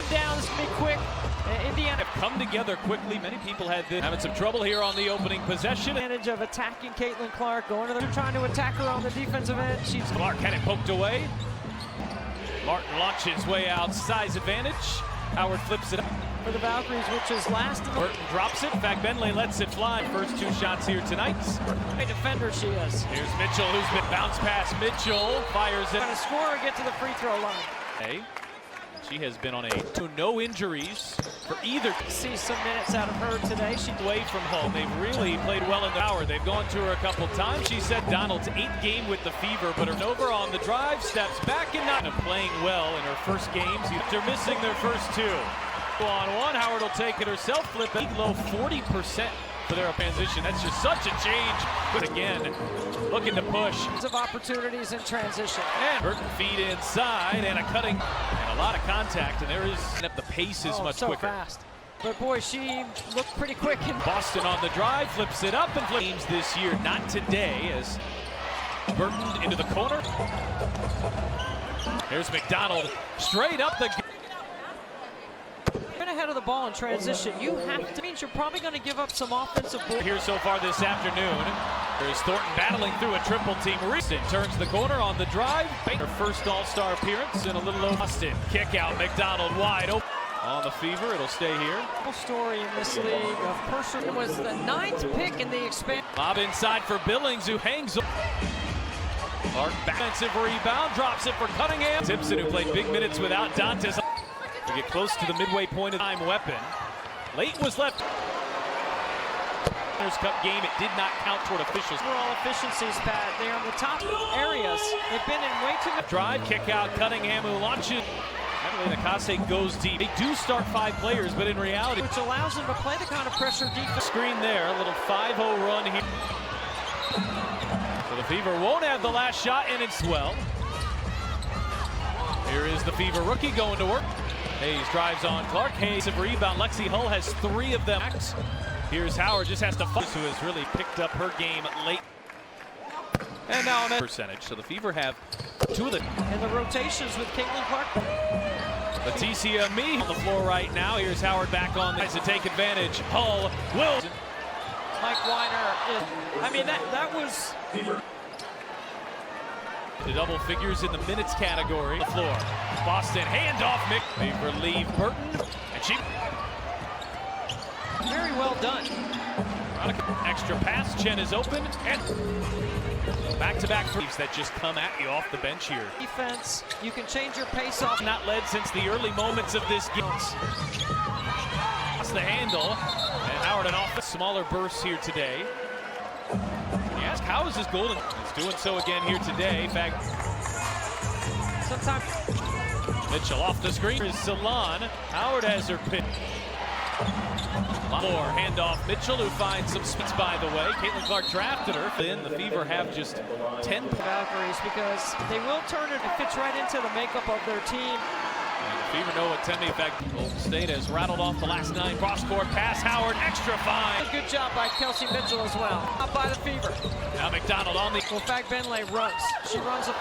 down. This can be quick. Indiana have come together quickly. Many people had this. Having some trouble here on the opening possession. Advantage of attacking Caitlin Clark, going to the trying to attack her on the defensive end. Clark had it poked away. Martin launches way out, size advantage. Howard flips it up for the Valkyries, which is last. Burton drops it. Benley lets it fly. First two shots here tonight. Great defender she is. Here's Mitchell, who's been bounced past. Mitchell fires it. Trying to score or get to the free throw line. Hey. She has been on no injuries for either. See some minutes out of her today. She's away from home. They've really played well in the hour. They've gone to her a couple times. She said Donald's 8th game with the Fever, but her over on the drive, steps back and not playing well in her first games. They're missing their first two. On one, Howard will take it herself, flip it low 40% for their transition. That's just such a change. But again, looking to push. Of opportunities in transition. And Burton feed inside and a cutting and a lot of contact. And there is the pace is much so quicker. Fast. But boy, she looked pretty quick. Boston on the drive, flips it up and flames this year. Not today as Burton into the corner. Here's McDonald straight up the. Ahead of the ball in transition, you have to means you're probably going to give up some offensive ball. Here so far this afternoon. There's Thornton battling through a triple team. Reason turns the corner on the drive. Her first All-Star appearance in a little over. Austin kick out. McDonald wide open on the Fever. It'll stay here. Full story in this league of Purser. It was the 9th pick in the expansion. Lob inside for Billings, who hangs. Clark defensive rebound, drops it for Cunningham. Simpson, who played big minutes without Dantas. We get close to the midway point of time weapon. Late was left. Cup game, it did not count toward officials. Overall efficiencies, Pat. They're in the top areas. They've been in way too much. Drive, kick out, Cunningham who launches. Emily Nakase goes deep. They do start 5 players, but in reality, which allows them to play the kind of pressure defense. Screen there, a little 5-0 run here. So the Fever won't have the last shot, and it's well. Here is the Fever rookie going to work. Hayes drives on Clark. Hayes of rebound. Lexi Hull has 3 of them. Here's Howard, just has to fight, who has really picked up her game late. And now I'm at percentage. So the Fever have 2 of the. And the rotations with Caitlin Clark. Leticia Me on the floor right now. Here's Howard back on this to take advantage. Hull will. Mike Weiner. I mean, that was. The double figures in the minutes category. The floor. Boston handoff. Mick. They relieve Burton. And she. Very well done. Extra pass. Chen is open. And back-to-back threes that just come at you off the bench here. Defense. You can change your pace off. Not led since the early moments of this game. That's the handle. And Howard an off the smaller bursts here today. You ask, how is this Golden? He's doing so again here today. In fact, sometimes Mitchell off the screen. Is Salon. Howard has her pick. More handoff. Mitchell, who finds some spits by the way. Caitlin Clark drafted her. Then the Fever have just 10 Valkyries because they will turn it. It fits right into the makeup of their team. And the Fever know what Temi. In fact, Golden State has rattled off the last 9. Cross-court pass. Howard extra fine. Good job by Kelsey Mitchell as well. Up by the Fever. Now McDonald on the. Well, Benley runs. She runs up.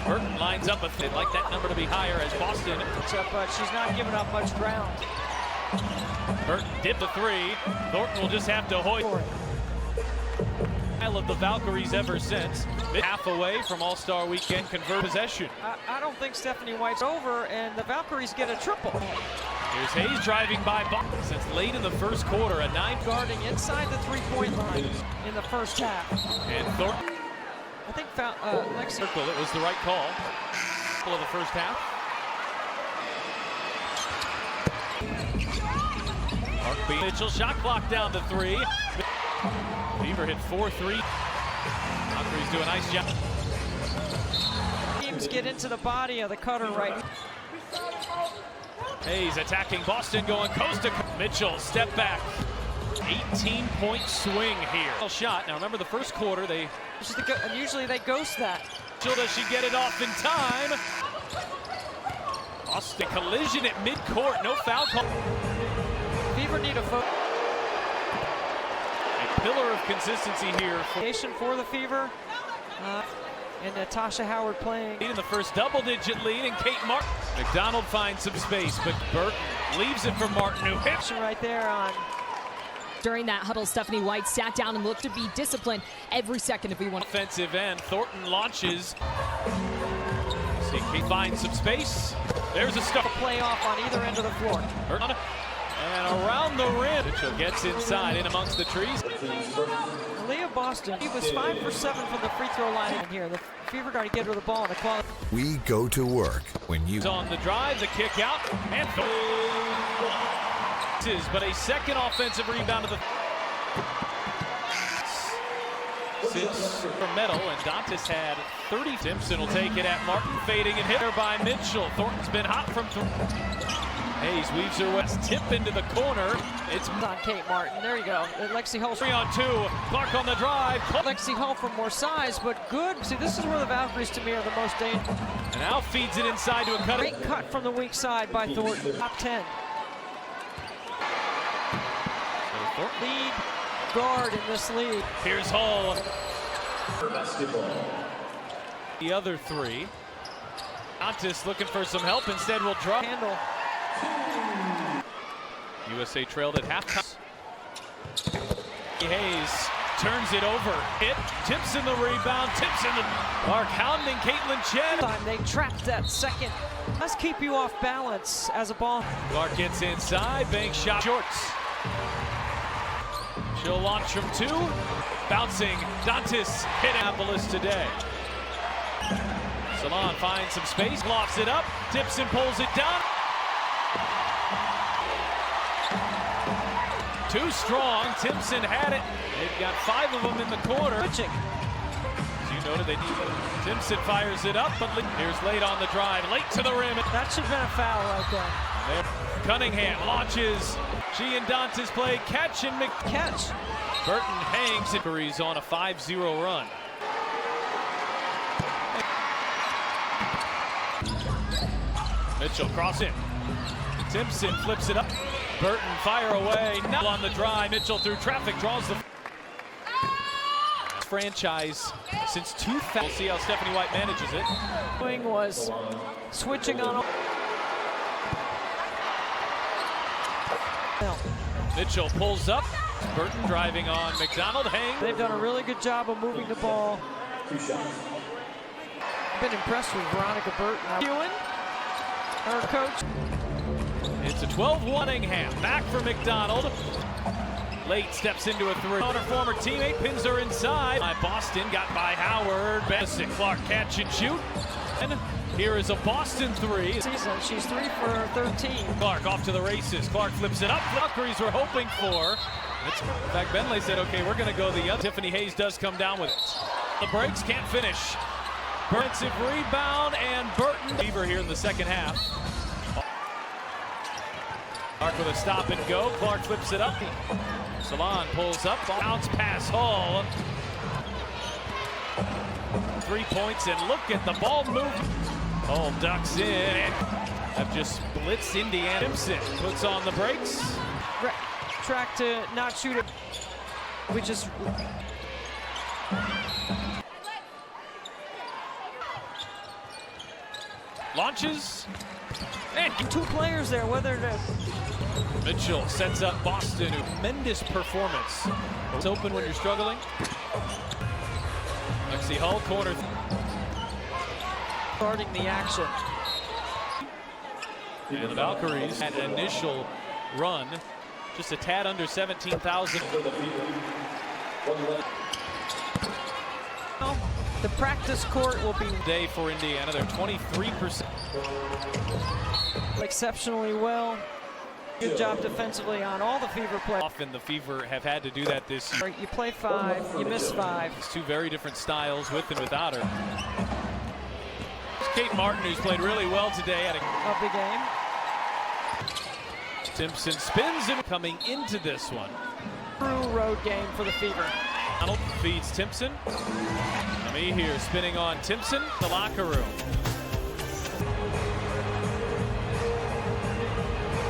Burton lines up. They'd like that number to be higher as Boston. But she's not giving up much ground. Burton did the 3. Thornton will just have to hoist. Of the Valkyries ever since. Half away from All-Star Weekend convert possession. I don't think Stephanie White's over, and the Valkyries get a triple. Here's Hayes driving by Boston since late in the first quarter. A 9 guarding inside the 3-point line in the first half. And Thornton. I think Lexi. Circle. It was the right call. Of the first half. Mitchell shot clock down to 3. Fever hit 4-3. Valkyries do a nice job. Teams get into the body of the cutter right. Hayes attacking Boston, going coast to coast. Mitchell step back. 18-point swing here. Shot. Now remember the first quarter they. Usually they ghost that. Does she get it off in time? Boston collision at midcourt. No foul call. Fever need a foot. A pillar of consistency here for the Fever. and Natasha Howard playing. In the first double-digit lead, and Kate Martin. McDonald finds some space, but Burton leaves it for Martin, who hits Right there on. During that huddle, Stephanie White sat down and looked to be disciplined every second if we want. Offensive end, Thornton launches. See, Kate finds some space. There's a start. Playoff on either end of the floor. And around the rim. Mitchell gets inside, in amongst the trees. Leah Boston, he was 5 for 7 from the free throw line in here. The Fever got to get her the ball in the quality. We go to work when you. On the drive, the kick out, and but a second offensive rebound to the. Since for medal, and Dantas had 30. Simpson will take it at Martin, fading and hit her by Mitchell. Thornton's been hot from three. Hayes weaves her west, tip into the corner. It's on Kate Martin. There you go. Lexi Hull. 3 on 2. Clark on the drive. Lexi Hull for more size, but good. See, this is where the Valkyries to me are the most dangerous. And now feeds it inside to a cut. Great cut from the weak side by Thornton. Top 10. Lead guard in this league. Here's Hull. The other 3. Dantas looking for some help. Instead, will drop. Handle. USA trailed at halftime. Hayes turns it over. Hit. Timpson the rebound. Timpson the Clark hounding Caitlin Chen. They trapped that second. Let's keep you off balance as a ball. Clark gets inside. Bank shot. Shorts. She'll launch from 2. Bouncing. Dantas hit Annapolis today. Salon finds some space. Lofts it up. Timpson pulls it down. Too strong. Timpson had it. They've got 5 of them in the corner. Clinching. As you noted, they need it. Timpson fires it up, but here's late on the drive. Late to the rim. That should have been a foul right there. Cunningham launches. She and Dantas play catch and catch. Burton hangs it. He's on a 5-0 run. Mitchell cross in. Timpson flips it up. Burton fire away. Now on the drive. Mitchell through traffic draws the franchise since 2000. We'll see how Stephanie White manages it. Wing was switching on. Mitchell pulls up. Burton driving on McDonald. They've done a really good job of moving the ball. Been impressed with Veronica Burton. Ewan, her coach. It's a 12-1 Ingham. Back for McDonald. Late steps into a 3. On her former teammate, pins her inside. Boston got by Howard. Bessick, Clark catch and shoot. And here is a Boston 3. Season, she's 3 for 13. Clark off to the races. Clark flips it up. Valkyries were hoping for. In fact, Bentley said, okay, we're going to go the other. Tiffany Hayes does come down with it. The breaks can't finish. Burton rebound, and Burton. Fever here in the second half. Clark with a stop and go. Clark flips it up. Salon pulls up. Bounce pass Hall. 3 points, and look at the ball move. Hall ducks in and have just blitzed Indiana. Simpson puts on the brakes. Track to not shoot it, which is launches and 2 players there. Whether to Mitchell sets up Boston. Tremendous performance. It's open when you're struggling. Lexi Hull corner. Starting the action. And the Valkyries had an initial run. Just a tad under 17,000. The practice court will be day for Indiana. They're 23%. Exceptionally well. Good job defensively on all the Fever play. Often the Fever have had to do that this year. You play 5, you miss 5. It's 2 very different styles with and without her. It's Kate Martin, who's played really well today at A big game. Timpson spins and coming into this one. True road game for the Fever. Donald feeds Timpson. Me here spinning on Timpson, the locker room.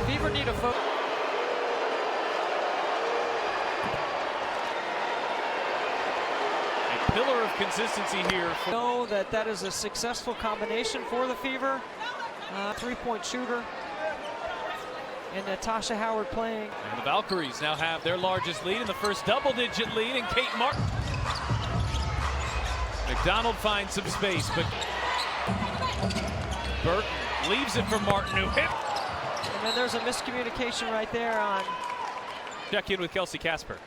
Fever need a focus. pillar of consistency here. Know that is a successful combination for the Fever. Three-point shooter. And Natasha Howard playing. And the Valkyries now have their largest lead in the first double-digit lead, and Kate Martin. McDonald finds some space, but Burton leaves it for Martin, who hit. And then there's a miscommunication right there on. Check in with Kelsey Casper.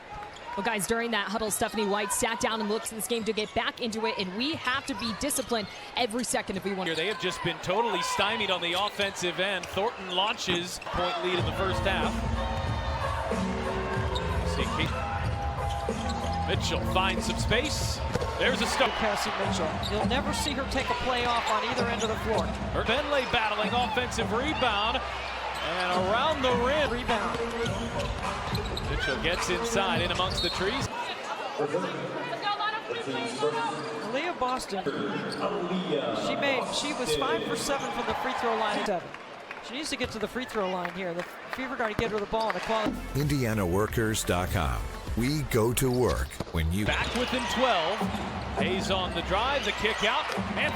Well, guys, during that huddle, Stephanie White sat down and looked in this game to get back into it, and we have to be disciplined every second if we want. They have just been totally stymied on the offensive end. Thornton launches point lead in the first half. See Kate Mitchell finds some space. There's a stop. Kelsey Mitchell. You'll never see her take a play off on either end of the floor. Bentley battling offensive rebound. And around the rim. Rebound. Mitchell gets inside, in amongst the trees. Leah Boston. She was 5 for 7 from the free throw line. She needs to get to the free throw line here. The Fever got to get her the ball in a quality. IndianaWorkers.com. We go to work when you. Back within 12. Hayes on the drive, the kick out, and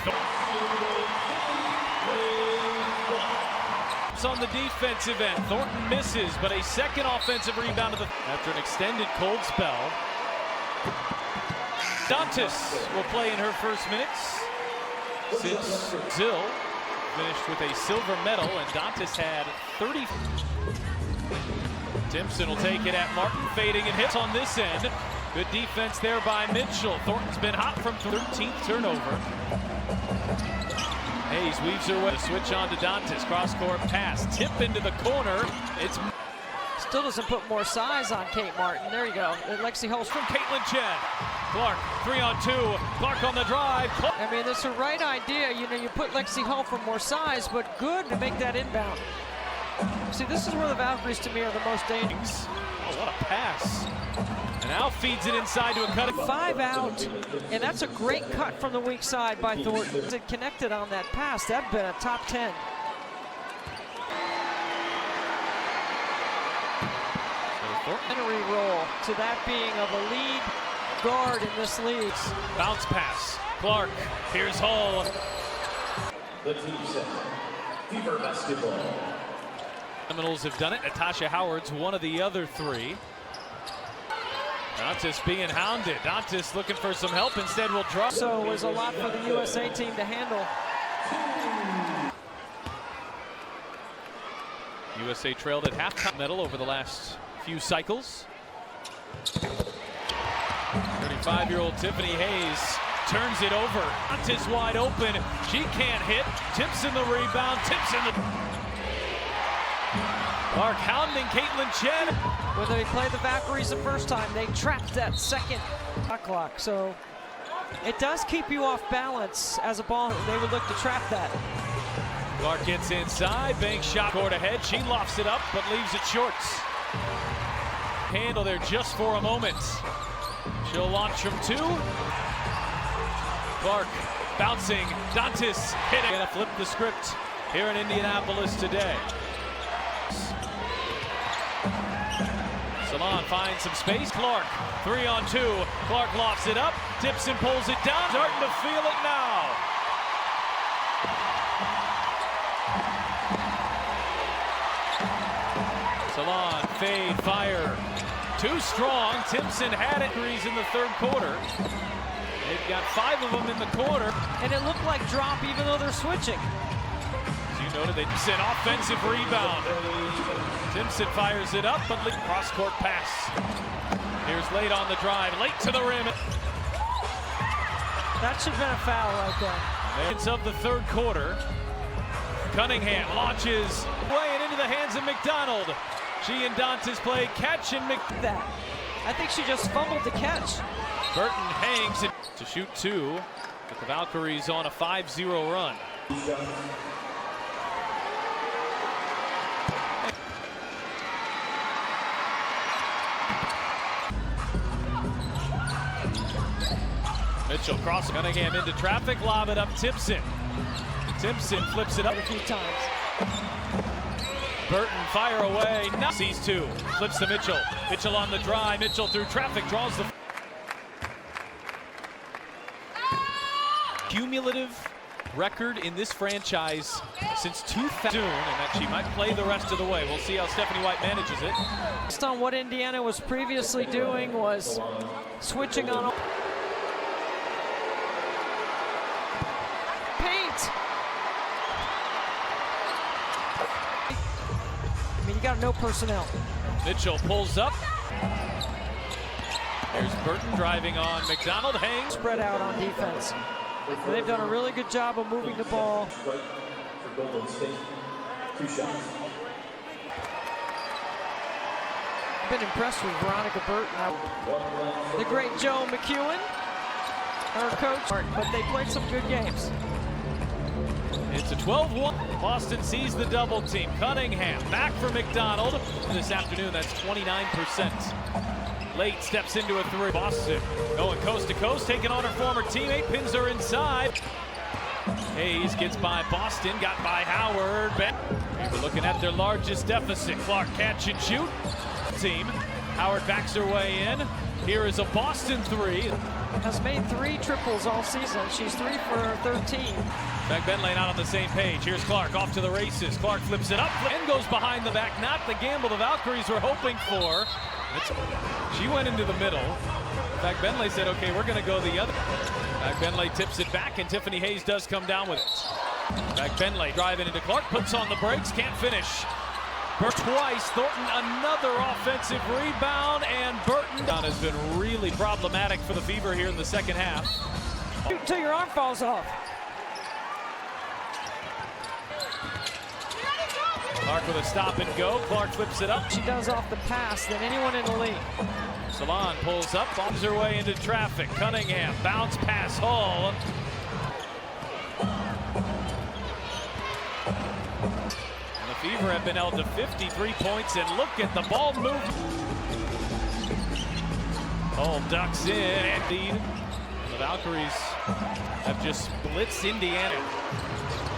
on the defensive end. Thornton misses, but a second offensive rebound after an extended cold spell. Dantas will play in her first minutes since Zill finished with a silver medal, and Dantas had 30. Timpson will take it at Martin, fading and hits on this end. Good defense there by Mitchell. Thornton's been hot from 13th turnover. Hayes weaves her way. Switch on to Dantas. Cross-court pass. Tip into the corner. It's still doesn't put more size on Kate Martin. There you go. Lexi Holst from Caitlin Chen. Clark, 3-on-2. Clark on the drive. I mean, it's the right idea. You know, you put Lexi Hull for more size, but good to make that inbound. See, this is where the Valkyries, to me, are the most dangerous. Oh, what a pass. And now feeds it inside to a cut. 5 out, and that's a great cut from the weak side by Thornton. It connected on that pass. That'd been a top 10. Henry roll to that being of a lead guard in this league. Bounce pass. Clark. Here's Hull. The team set. Fever basketball. Seminoles have done it. Natasha Howard's one of the other three. Dantas being hounded. Dantas looking for some help. Instead will drop. So it was a lot for the USA team to handle. USA trailed at halftime medal over the last few cycles. 35-year-old Tiffany Hayes turns it over. Dantas wide open. She can't hit. Timpson the rebound. Timpson the... Clark hounding Caitlin Chen. When they played the Valkyries the first time, they trapped that second clock. So it does keep you off balance as a ball. They would look to trap that. Clark gets inside, bank shot court ahead. She lofts it up, but leaves it short. Handle there just for a moment. She'll launch from 2. Clark bouncing. Dantas hitting. Gonna flip the script here in Indianapolis today. Salon finds some space. Clark, 3-on-2. Clark lofts it up. Timpson pulls it down. Starting to feel it now. Salon, fade, fire. Too strong. Timpson had it in the third quarter. They've got 5 of them in the corner. And it looked like drop even though they're switching. As you noted, they sent offensive rebound. Timpson fires it up, but cross-court pass. Here's late on the drive, late to the rim. That should have been a foul right there. It's of the third quarter. Cunningham launches way and into the hands of McDonald. She and Dantas play catch and that. I think she just fumbled the catch. Burton hangs it to shoot 2. But the Valkyries on a 5-0 run. Mitchell crossing Cunningham into traffic, lob it up Timpson. Timpson flips it up a few times. Burton fire away, now sees 2, flips to Mitchell. Mitchell on the drive, Mitchell through traffic, draws the... Cumulative record in this franchise since 2000, and that she might play the rest of the way. We'll see how Stephanie White manages it. Based on what Indiana was previously doing was switching on paint. I mean, you got no personnel. Mitchell pulls up. Here's Burton driving on McDonald. Hangs. Spread out on defense. And they've done a really good job of moving the ball. For Golden State. 2 shots. I've been impressed with Veronica Burton. The great Joe McEwen, her coach, but they played some good games. It's a 12-1. Boston sees the double team. Cunningham back for McDonald. This afternoon, that's 29%. Late steps into a 3. Boston going coast to coast, taking on her former teammate, pins her inside. Hayes gets by Boston, got by Howard. We're looking at their largest deficit. Clark catch and shoot. Team. Howard backs her way in. Here is a Boston 3. Has made 3 triples all season. She's 3 for 13. McBenley not on the same page. Here's Clark off to the races. Clark flips it up and goes behind the back. Not the gamble the Valkyries were hoping for. She went into the middle. McBenley said, okay, we're going to go the other. McBenley tips it back, and Tiffany Hayes does come down with it. McBenley driving into Clark, puts on the brakes, can't finish. Burton twice, Thornton another offensive rebound, and Burton has been really problematic for the Fever here in the second half. Shoot until your arm falls off. Clark with a stop and go. Clark flips it up. She does off the pass than anyone in the league. Salon pulls up, bombs her way into traffic. Cunningham, bounce pass, Hall. And the Fever have been held to 53 points, and look at the ball move. Hall ducks in, and the Valkyries have just blitzed Indiana.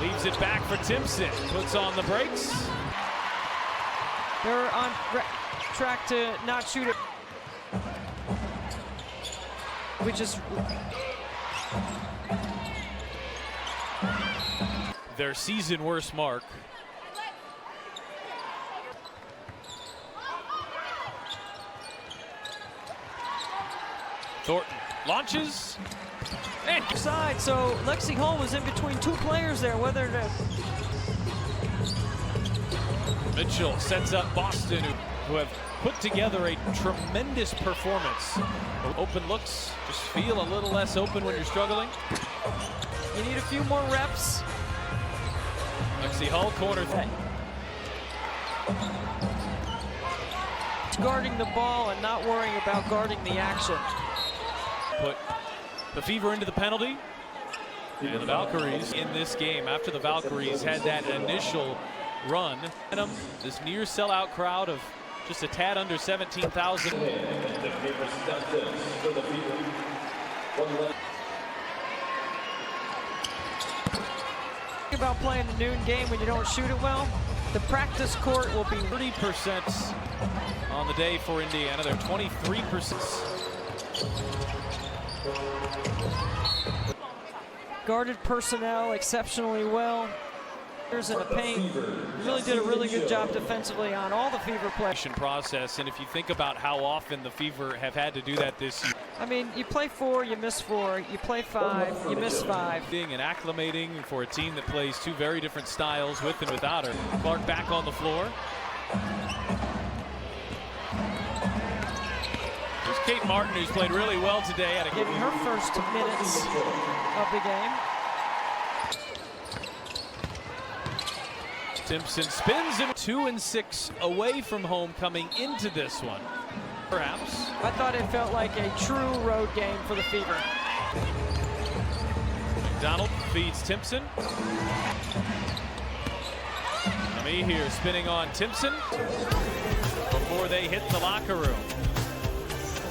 Leaves it back for Timpson, puts on the brakes. They're on track to not shoot it, which is their season worst mark. Thornton launches. And side, so Lexi Hall was in between 2 players there, whether to... Mitchell sets up Boston, who have put together a tremendous performance. Open looks just feel a little less open when you're struggling. You need a few more reps. Lexi Hall, corner. Guarding the ball and not worrying about guarding the action. Put the Fever into the penalty. And the Valkyries in this game, after the Valkyries had that initial run, this near sellout crowd of just a tad under 17,000. About playing a noon game when you don't shoot it well, the practice court will be 30% on the day for Indiana. They're 23%. guarded personnel exceptionally well. In the paint, really did a really good job defensively on all the Fever players. Process, and if you think about how often the Fever have had to do that this year. I mean, you play 4, you miss 4. You play 5, you miss 5. And acclimating for a team that plays 2 very different styles with and without her. Clark back on the floor. There's Kate Martin, who's played really well today. Getting her first minutes of the game. Timpson spins and 2 and 6 away from home coming into this one. Perhaps. I thought it felt like a true road game for the Fever. McDonald feeds Timpson. Nami here spinning on Timpson before they hit the locker room.